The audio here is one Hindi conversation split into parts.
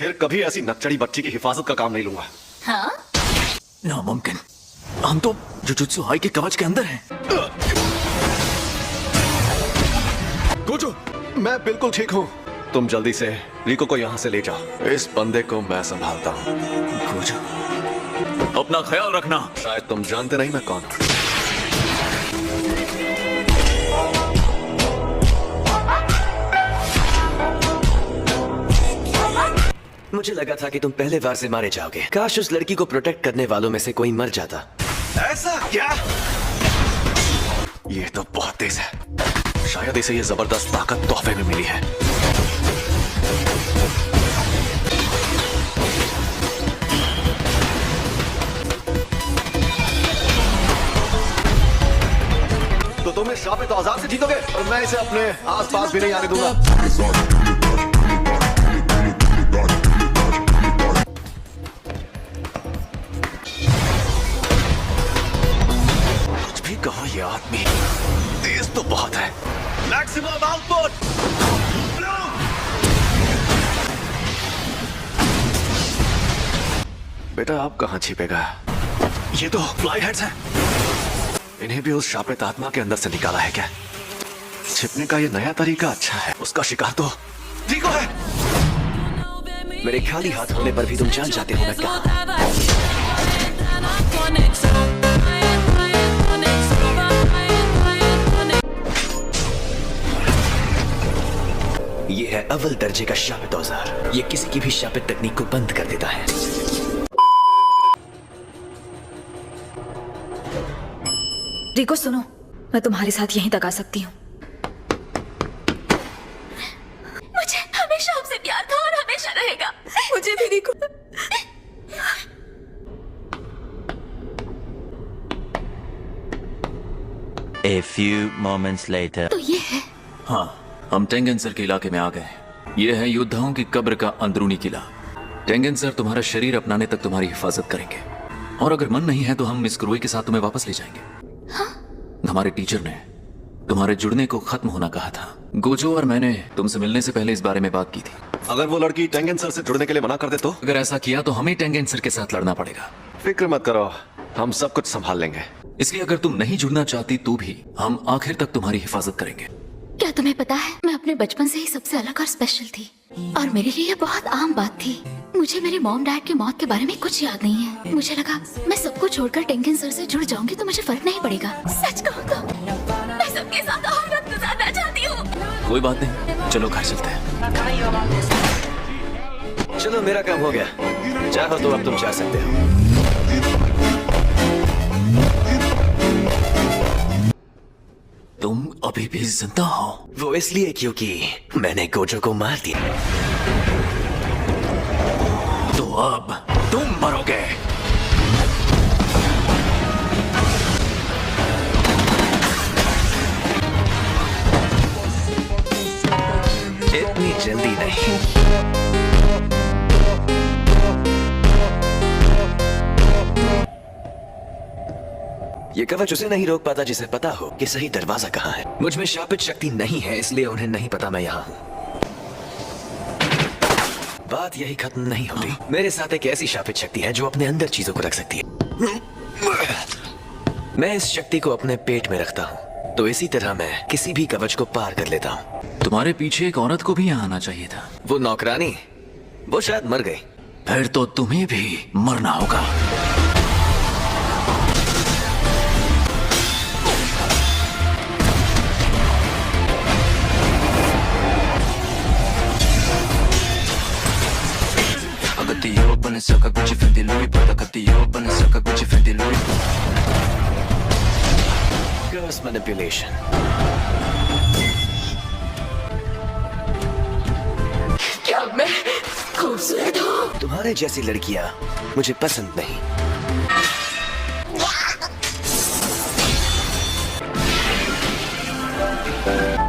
फिर कभी ऐसी नकचड़ी बच्ची की हिफाजत का काम नहीं लूंगा। हाँ? नामुमकिन, हम तो जुजुत्सु हाई के कवच के अंदर हैं। गोजो, मैं बिल्कुल ठीक हूँ। तुम जल्दी से रिको को यहाँ से ले जाओ। इस बंदे को मैं संभालता हूँ। गोजो, अपना ख्याल रखना। शायद तुम जानते नहीं मैं कौन हूँ। मुझे लगा था कि तुम पहले वार से मारे जाओगे। काश उस लड़की को प्रोटेक्ट करने वालों में से कोई मर जाता। ऐसा क्या? ये तो बहुत तेज है। शायद इसे ये जबरदस्त ताकत तोहफे में मिली है। तो तुम इस शापित औजार से जीतोगे और मैं इसे अपने आसपास भी नहीं आने दूंगा। कहो ये आदमी तेज तो बहुत है। Maximum output. बेटा आप कहाँ छिपेगा? ये तो फ्लाई हेड्स हैं। इन्हें भी उस शापित आत्मा के अंदर से निकाला है क्या? छिपने का ये नया तरीका अच्छा है। उसका शिकार तो रिको है। मेरे खाली हाथ होने पर भी तुम जान जाते हो मैं कहाँ। ये है अव्वल दर्जे का शापित औजार। ये किसी की भी शापित तकनीक को बंद कर देता है। रिको सुनो, मैं तुम्हारे साथ यहीं तक आ सकती हूँ। मुझे हमेशा आपसे प्यार था और हमेशा रहेगा। मुझे भी रिको। A few moments later. तो ये है। हाँ, हम टेंगेंसर के इलाके में आ गए। ये है योद्धाओं की कब्र का अंदरूनी किला। टेंगेंसर तुम्हारा शरीर अपनाने तक तुम्हारी हिफाजत करेंगे, और अगर मन नहीं है तो हम मिस क्रूई के साथ तुम्हें वापस ले जाएंगे। हाँ? हमारे टीचर ने तुम्हारे जुड़ने को खत्म होना कहा था। गोजो और मैंने तुमसे मिलने से पहले इस बारे में बात की थी। अगर वो लड़की टेंगेंसर से जुड़ने के लिए मना कर दे तो? अगर ऐसा किया तो हमें टेंगेंसर के साथ लड़ना पड़ेगा। फिक्र मत करो, हम सब कुछ संभाल लेंगे। इसलिए अगर तुम नहीं जुड़ना चाहती तो भी हम आखिर तक तुम्हारी हिफाजत करेंगे। क्या तुम्हें पता है, मैं अपने बचपन से ही सबसे अलग और स्पेशल थी, और मेरे लिए ये बहुत आम बात थी। मुझे मेरे मॉम डैड की मौत के बारे में कुछ याद नहीं है। मुझे लगा मैं सबको छोड़कर टेंगेंसर से जुड़ जाऊंगी तो मुझे फर्क नहीं पड़ेगा। सच कहूँ तो मैं सबके साथ और वक्त गुजारना चाहती हूँ। कोई बात नहीं, चलो घर चलते हैं। चलो मेरा काम हो गया, चाहो तो अब तुम जा सकते हो। तुम अभी भी जिंदा हो? वो इसलिए क्योंकि मैंने गोजो को मार दिया। तो अब तुम मरोगे। इतनी जल्दी नहीं। ये कवच उसे नहीं रोक पाता जिसे पता हो कि सही दरवाजा कहाँ है। मुझ में शापित शक्ति नहीं है, इसलिए उन्हें नहीं पता मैं यहाँ हूँ। बात यही खत्म नहीं होती। मेरे साथ एक ऐसी शापित शक्ति है जो अपने अंदर चीजों को रख सकती है। मैं इस शक्ति को अपने पेट में रखता हूँ, तो इसी तरह मैं किसी भी कवच को पार कर लेता हूँ। तुम्हारे पीछे एक औरत को भी यहाँ आना चाहिए था। वो नौकरानी, वो शायद मर गई। फिर तो तुम्हें भी मरना होगा। Saka Gucci Fendi Louis Prada Catio Bana Saka Gucci Fendi Louis Gross manipulation. क्या मैं खूबसूरत हूँ? तुम्हारे जैसी लड़कियाँ मुझे पसंद नहीं।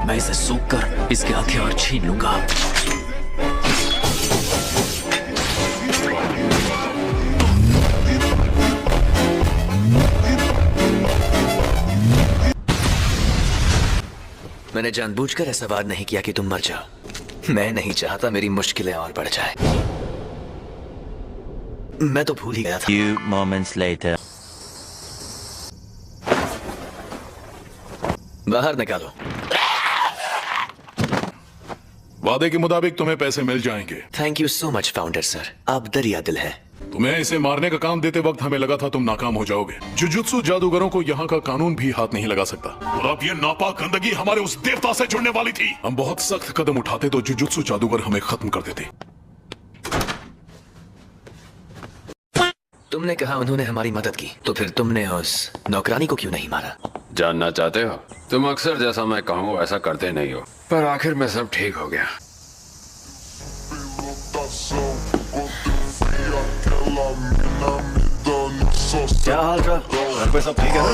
मैं इसे सूख कर इसके हथियार छीन लूंगा। मैंने जानबूझकर ऐसा वार नहीं किया कि तुम मर जाओ। मैं नहीं चाहता मेरी मुश्किलें और बढ़ जाए। मैं तो भूल ही गया था। Few moments later. बाहर निकालो। वादे के मुताबिक तुम्हें पैसे मिल जाएंगे। Thank you so much founder sir, आप दरिया दिल हैं। तुम्हें इसे मारने का काम देते वक्त हमें लगा था तुम नाकाम हो जाओगे। जुजुत्सु जादूगरों को यहाँ का कानून भी हाथ नहीं लगा सकता। और अब ये नापाक गंदगी हमारे उस देवता से जुड़ने वाली थी। हम बहुत सख्त कदम उठाते तो जुजुत्सु जादूगर हमें खत्म कर देते। तुमने कहा उन्होंने हमारी मदद की, तो फिर तुमने उस नौकरानी को क्यों नहीं मारा? जानना चाहते हो? तुम अक्सर जैसा मैं कहूँ वैसा करते नहीं हो, पर आखिर में सब ठीक हो गया। क्या हाल चाल? घर पे सब ठीक है ना?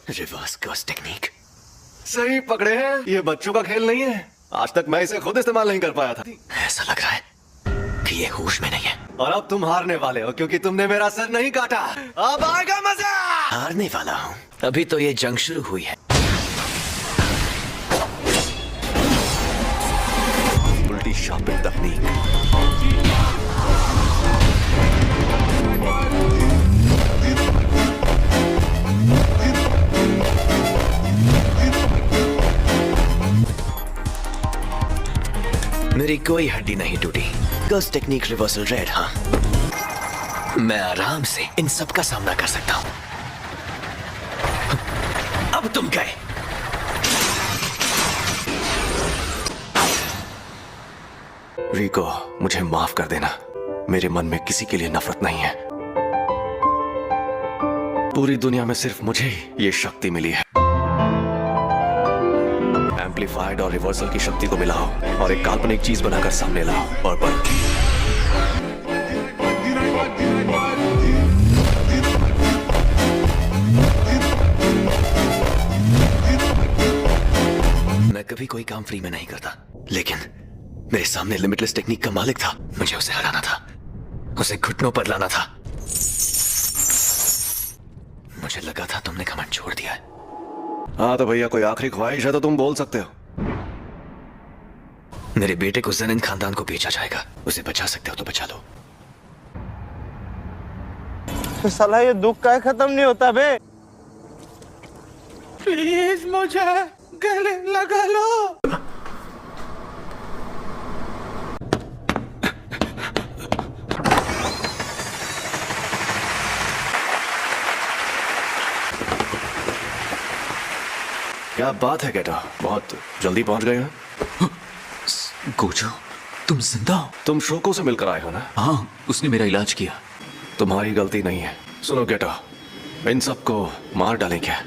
Reverse curse technique. सही पकड़े हैं। ये बच्चों का खेल नहीं है। आज तक मैं इसे खुद इस्तेमाल नहीं कर पाया था। ऐसा लग रहा है कि ये होश में नहीं है। और अब तुम हारने वाले हो क्योंकि तुमने मेरा सर नहीं काटा। अब आएगा मजा। हारने वाला हूँ? अभी तो ये जंग शुरू हुई है। उल्टी शॉपिंग तकनीक। मेरी कोई हड्डी नहीं टूटी। Curse technique reversal red. हाँ, मैं आराम से इन सब का सामना कर सकता हूँ। अब तुम गए। रिको, मुझे माफ कर देना। मेरे मन में किसी के लिए नफरत नहीं है। पूरी दुनिया में सिर्फ मुझे ही ये शक्ति मिली है। एम्पलीफाइड और रिवर्सल की शक्ति को मिलाओ और एक काल्पनिक चीज बनाकर सामने लाओ और बन। मैं कभी कोई काम फ्री में नहीं करता, लेकिन मेरे सामने लिमिटलेस टेक्निक का मालिक था। मुझे उसे हराना था, उसे घुटनों पर लाना था। मुझे लगा था तुमने घमंड छोड़ दिया है। हाँ तो भैया, कोई आखिरी ख्वाहिश है तो तुम बोल सकते हो। मेरे बेटे को ज़ेनिन खानदान को बेचा जाएगा। उसे बचा सकते हो तो बचा लो। तो साला ये दुख का खत्म नहीं होता बे। प्लीज मुझे गले लगा लो। क्या बात है गेटो, बहुत जल्दी पहुंच गए हैं। गोजो, तुम जिंदा हो? तुम शोको से मिलकर आए हो ना? हाँ, उसने मेरा इलाज किया। तुम्हारी गलती नहीं है। सुनो गेटो, इन सबको मार डालें क्या?